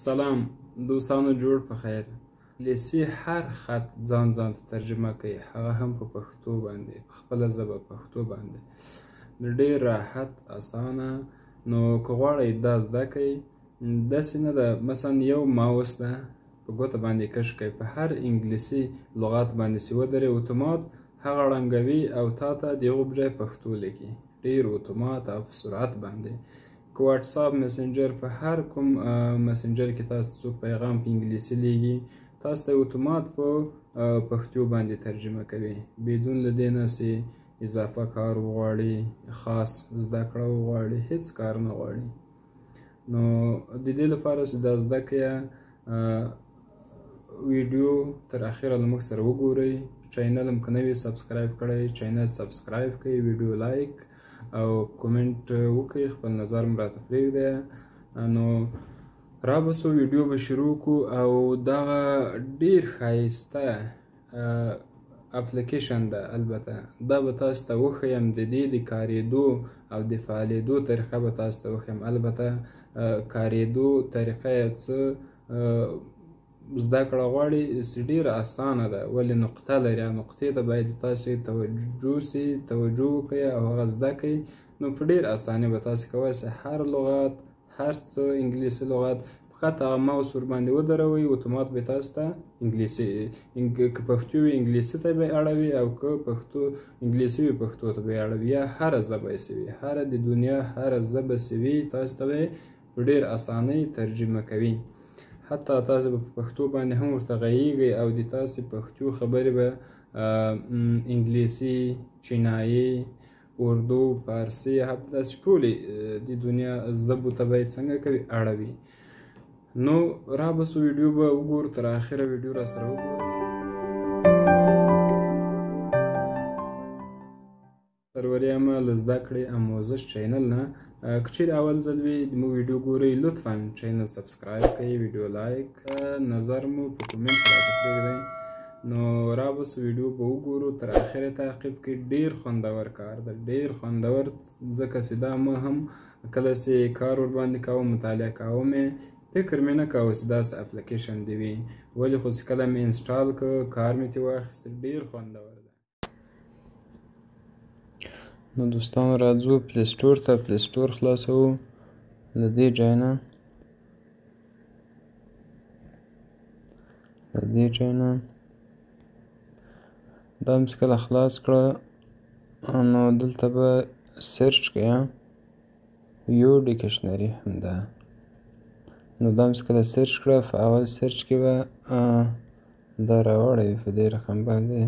سلام دوستانو، جوړ په خیر. انګلیسي هر خط ځان ته ترجمه کوي، هغه هم په پښتو باندې، په خپله ژبه پښتو باندې. نو ډېر راحت، اسانه. نو که غواړئ دا زده کړئ، داسې نه ده مثلا یو ماوس ده په ګوته باندې کش کړئ، په هر انګلیسي لغات باندې چې ودرې اتومات هغه ړنګوي او تا ته د هغو بجای پښتو لیکي، ډېر اتومات او په سرعت باندې. که واتساپ مسنجر په هر کوم مسنجر کې تاسو څوک پیغام په انګلیسي لیږي، تاسو ته اتومات په پښتو باندې ترجمه کوي، بدون له دې نه چې اضافه کار وغواړي، خاص زده کړه وغواړي، هیڅ کار نه غواړي. نو د دې لپاره چې دا زده کړئ، ویډیو تر اخره له موږ سره وګورئ. چینل هم که نه وي سبسکرایب کړی، چینل سبسکرایب کړئ، ویډیو لایک او کومنټ وکړئ، خپل نظر هم راته پرېږدئ. نو رابسو ویډیو به شروع کړو او دغه ډېر ښایسته اپلیکیشن ده. البته دا به تاسو ته وښیم، د دې د کارېدو او د فعالېدو طریقه به تاسو ته وښیم. البته کارېدو طریقه یې څه زده کړه غواړي چې ډېره اسانه ده، ولې نقطه لري. نقطې ته باید تاسې توجه وکړئ او هغه زده کړئ. نو په ډېر اسانۍ به تاسې کولی شئ هر لغات، هر څه انګلیسي لغات فقط هغه ماوس ورباندې ودروئ، اتومات به تاسو ته انګلیسي، که پښتو وي انګلیسي ته به یې اړوي، او که پښتو انګلیسي وي پښتو ته به یې اړوي، یا هره ژبه یې چې وي، هره د دنیا هره ژبه چې وي تاسو ته به یې په ډېر اسانۍ ترجمه کوي. حتی تاسو به په پښتو باندې هم ورته غږیږئ او د تاسې پښتو خبرې به انګلیسي، چینایي، اردو، فارسي، داسې ټولې د دنیا ژبو ته به یې څنګه کوي، اړوي. نو رابسو ویډیو به وګورو، تر اخره ویډیو را سره وګورئ. سرور یم له زده کړې آموزش چینل نه. که چیرې اول ځل وي زموږ ویډیو ګورئ، لطفا چینل سبسکرایب کړئ، ویډیو لایک، نظر مو په کومنټ راته پرېږدئ. نو رابسو ویډیو به وګورو، تر اخره تعقیب کړئ. ډېر خوندور کار ده، ډېر خوندور، ځکه چې دا ما هم کله چې کار ورباندې کوم، مطالعه کوم، فکر مې نه کاوه چې داسې اپلیکیشن دې وي، ولې خو چې کله مې انسټال کړ، کار مې ترې واخیست، ډېر خوندور ده. نو دوستانو راځو پلی سټور ته، پلی سټور خلاصوو له دې ځای نه، دا مې چې کله خلاص کړه، نو دلته به سرچ کړئ، یو ډکشنري همده. نو دا مې چې کله سرچ کړه، په اول سرچ کې به دا راوړی په دې رقم باندې،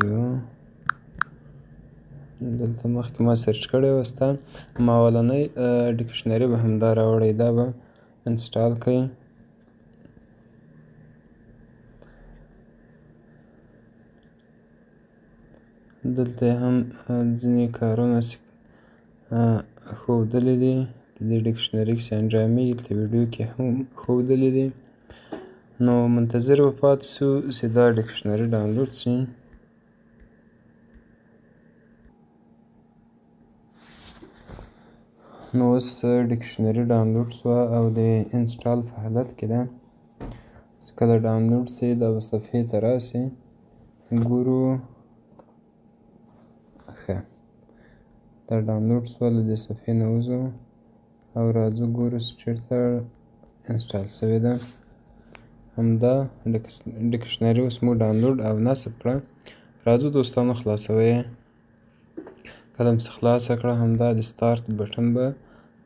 یو دلته مخکې ما سرچ کړی وه ستا، ما اولنی ډکشنري به همدا راوړی، دا به انسټال کړئ. دلته هم ځینې کارونه ښودلي دي، د دې ډکشنري کې چې انجامېږي، دلته ویډیو کې هم ښودلي دي. نو منتظر به پاتې شو چې دا ډکشنري ډاونلوډ شي. نو اوس ډکشنري ډاونلوډ شوه او د انسټال په حالت کې ده. چې کله ډاونلوډ شي، دا به صفحې ته راشي، ګورو. ښه، دا ډاونلوډ شوه، له دې صفحې نه وځو او راځو ګورو چې چېرته انسټال شوې ده. همدا ډکشنري اوس موږ ډاونلوډ او نصب کړه. راځو دوستانو خلاصوو یې. کله مې چې خلاصه کړه، همدا د سټارټ بټن به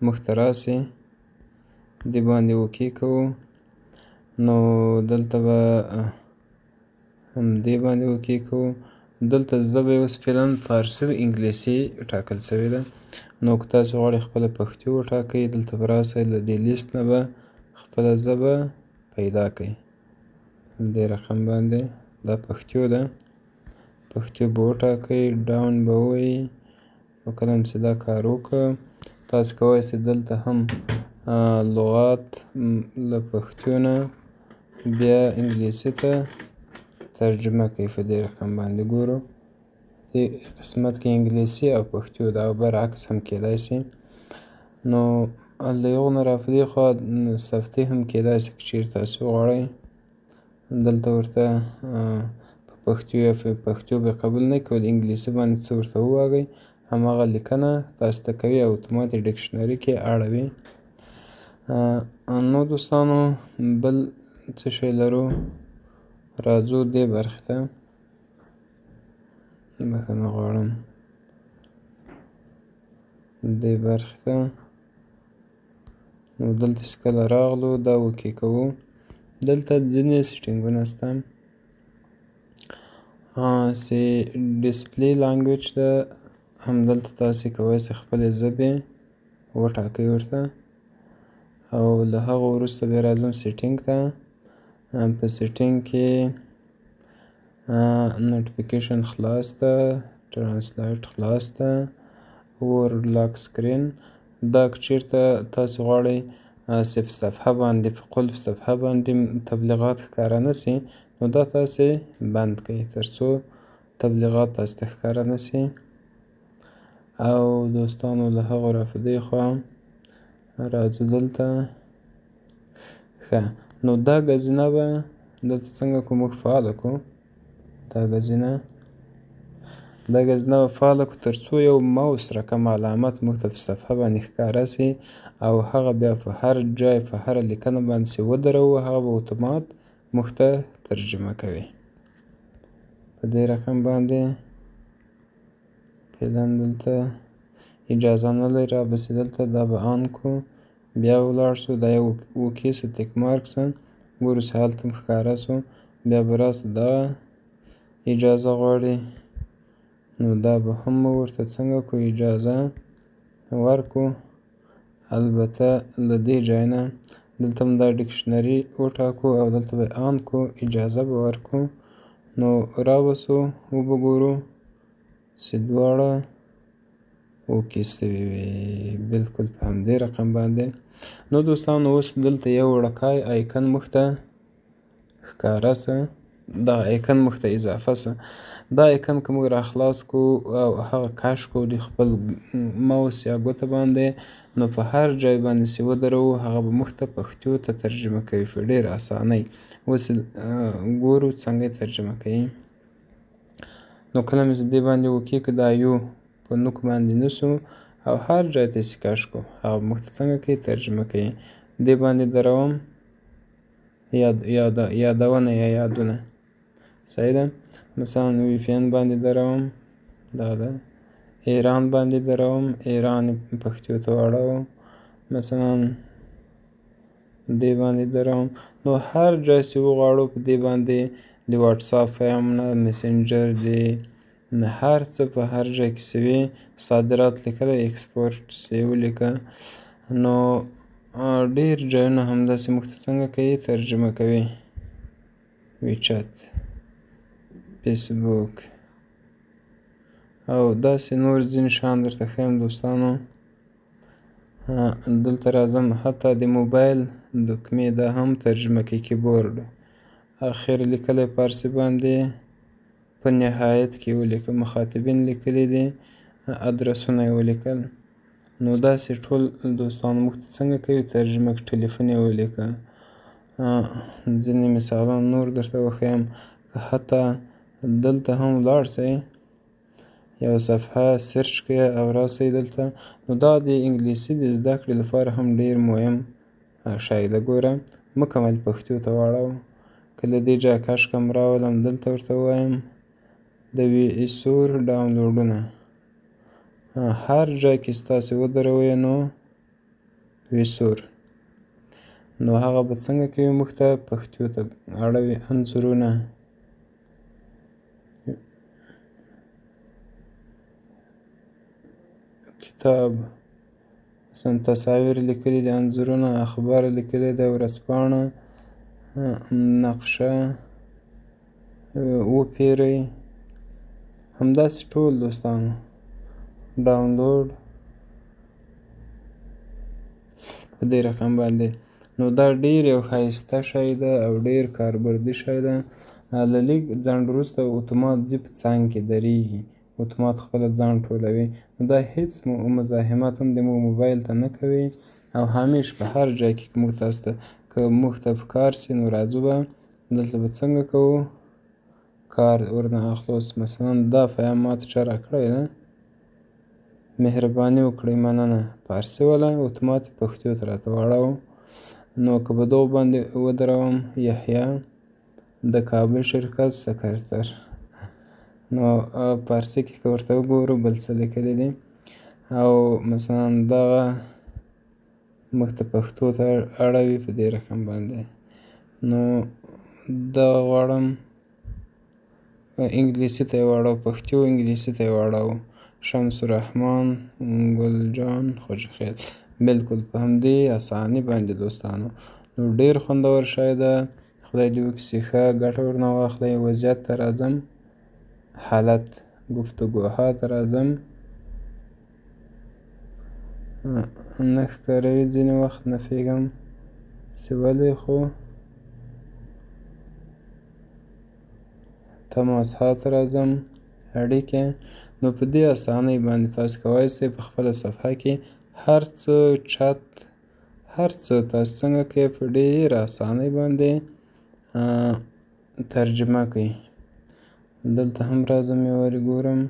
موږ ته راشي، دې باندې اوکې کوو. نو دلته به همدې باندې اوکې کوو. دلته ژبه یې اوس فعلا فارسي او انګلیسي ټاکل شوې ده. نو که تاسو غواړئ خپله پښتو وټاکئ، دلته به راشئ، له دې لیست نه به خپله ژبه پیدا کړئ. همدې رقم باندې دا پښتو ده، پښتو به وټاکئ، ډاون به ووایئ. نو کله مې چې دا کار وکړ، تاسو کولی شئ دلته هم لغات له پښتو نه بیا انګلیسي ته ترجمه کوي. په دې رقم باندې ګورو، دې قسمت کې انګلیسي او پښتو ده، او برعکس هم کیدای شي. نو له یو نه را په دې خوا صفتې هم کېدای شي که چېرې تاسو وغواړئ دلته ورته په پښتو یا په پښتو به قبول نه کړي انګلیسي باندې څه ورته ووایئ هماغه لیکنه تاسو ته کوي او اتوماتیک ډکشنري کې اړوي. نو دوستانو بل څه شی لرو راځو دې برخې ته بخښنه غواړم دې برخې ته نو دلته چې کله راغلو دا اوکې کوو دلته ځینې سیټینګونه شته چې ډسپلی لانګویج ده همدلته تاسې کولی شئ خپلې ژبې وټاکئ ورته او له هغه وروسته بیا راځم سیټینګ ته په سیټینګ کې نوټیفیکیشن خلاص ده ټرانسلیټ خلاص ده ورډ لاک سکرین دا که چېرته تاسو غواړئ چې په صفحه باندې په قلف صفحه باندې تبلیغات ښکاره نه شي نو دا تاسې بند کړئ تر څو تبلیغات تاسو ته ښکاره نه شي. او دوستانو له هغو را په دې خوا راځو دلته ښه نو دا ګزینه به دلته څنګه کو موږ فعاله کړو دا ګزینه به فعاله کړو تر څو یو ماوس رقم علامت موږ ته په صفحه باندې ښکاره شي او هغه بیا په هر ځای په هره لیکنه باندې چې ودروو هغه به اتومات موږ ته ترجمه کوي په دې رقم باندې فعلا دلته اجازه نه لري رابسې دلته دا به آن کړو بیا ولاړ شو دا یو اوکې څه ټیک مارک څه ګورو چې هلته هم ښکاره شو بیا به راسه دا اجازه غواړي نو دا به هم ورته څنګه کړو اجازه ورکړو البته له دې ځای نه دلته هم دا ډکشنري وټاکو او دلته به آن کړو اجازه به ورکړو نو رابسو وبه ګورو چې دواړه اوکې سوي وي بلکل په همدې رقم باندې. نو دوستانو اوس دلته یو وړوکی آیکن موږ ته ښکاره شه دا آیکن موږ ته اضافه شه دا آیکن که موږ راخلاص کړو او هغه کش کړو د خپل ماوس یا ګوته باندې نو په هر ځای باندې چې ودروو هغه به موږ ته پښتو ته ترجمه کوي په ډېره اسانۍ. اوس ګورو څنګه یې ترجمه کوي نو کله مې چې دې باندې اوکې که دا یو په نوک باندې نسو او هر ځای ته چې کش کړو هغه موږ ته څنګه کوي ترجمه کوي دې باندې دروم یادونه یا یادونه صحیح ده مثلا وی پی ان باندې دروم دا ده ایران باندې دروم ایران پښتو ته واړوم مثلا دې باندې دروم نو هر ځای چې وغواړو په دې باندې د واتساپ پیغام نه مسنجر دی هر څه په هر ځای کې سوي صادرات لیکلی ایکسپورټ چې ولیکه نو ډېر ځایونه همداسې موږ ته څنګه کوي ترجمه کوي ویچت فیسبوک او داسې نور ځینې شیان درته ښیم دوستانو. دلته راځم حتی د موبایل دکمې دا هم ترجمه کوي کیبورډ اخر لیکلی فارسي باندې په نهایت کې ولیکه مخاطبین لیکلی دي ادرسونه یې ولیکل نو داسې ټول دوستانو موږ ته څنګه کوي ترجمه ټلیفون یې ولیکه ځینې مثالونه نور درته وښیم که حتی دلته هم ولاړ شئ یو صفحه سرچ کړئ او راسئ دلته نو دا د انګلیسي د زده کړې لپاره هم ډېر مهم شی ده ګوره مکمل پښتو ته واړوم که له دې ځایه کش کړم راولم دلته ورته ووایم د ویسور ډاونلوډونه هر ځای کې چې تاسې ودروئ نو ویسور نو هغه به څنګه کوي موږ ته پښتو ته اړوي انځورونه کتاب مثلا تصاویر لیکلي دي انځورونه اخبار لیکلي ده ورځپاڼه نقشه وپیرئ همداسې ټول دوستانو ډاونلوډ په دې رقم باندې نو دا ډېر یو ښایسته شی ده او ډېر کاربردي شی ده له لږ ځنډ وروسته اتومات ځي په څنګ کې درېږي اتومات خپله ځان ټولوي نو دا هېڅ مزاحمت هم د موبایل ته نه کوي او همیش په هر ځای کې موږ تاسو ته که موږ ته په کار سي نو راځو به دلته به څنګه کوو کار ورنه اخلو. مثلا دا پیام ماته چا راکړی ده، مهرباني وکړئ مننه، فارسي والا اتومات پښتو ته راته واړوم. نو که په دغو باندې ودروم یحیی د کابل شرکت سکرتر، نو فارسي کې که ورته وګورو بل څه لیکلي دي او مثلا دغه موږ ته پښتو ته اړوي په دې رقم باندې. نو دغه غواړم انګلیسي ته یې واړو، پښتو انګلیسي ته یې واړو، شمس الرحمن ګل جان خوشخیل. بلکل په همدې اساني باندې دوستانو. نو ډېر خوندور شی ده، خدای دې وکړي ښه ګټه ورنه واخلئ. وضعیت ته راځم، حالت گفتگوها ته راځم، نه ښکاروي ځینې وخت نه پوهېږم چې ولې، خو تماسها ته راځم، اړیکې. نو په دې اسانۍ باندې تاسو کولی شئ په خپله صفحه کې هر څه چت هر څه تاسو څنګه کوئ په ډېره اسانۍ باندې ترجمه کوئ. دلته هم راځم یو وارې ګورم.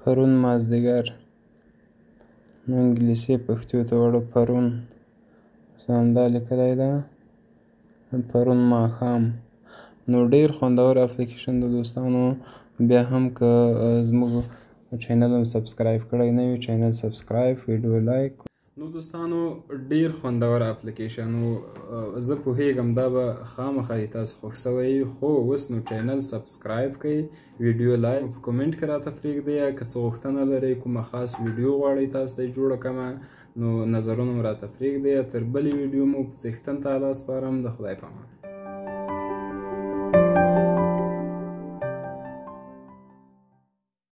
پرون مازدیګر، نو انګلیسي پښتو ته وړو پرون، مثلا دا لیکلی ده پرون ماښام. نو ډېر خوندور اپلیکیشن ده دوستانو. بیا هم که زموږ چینل هم سبسکرایب کړی نه وي، چینل سبسکرایب، ویډیو لایک. نو دوستانو ډېر خوندور اپلیکیشن و. زه پوهېږم دا به خامخا تاسو خوښ سوی، خو اوس نو چینل سبسکرایب کړئ، ویډیو لایک، په کومنټ کې راته پرېږدئ. که څه غوښتنه لرئ، کومه خاص ویډیو غواړئ تاسو ته یې جوړه کړمه، نو نظرونه مو راته پرېږدئ. تر بلې ویډیو مو په څښتن تعالی سپارم. د خدای په امان.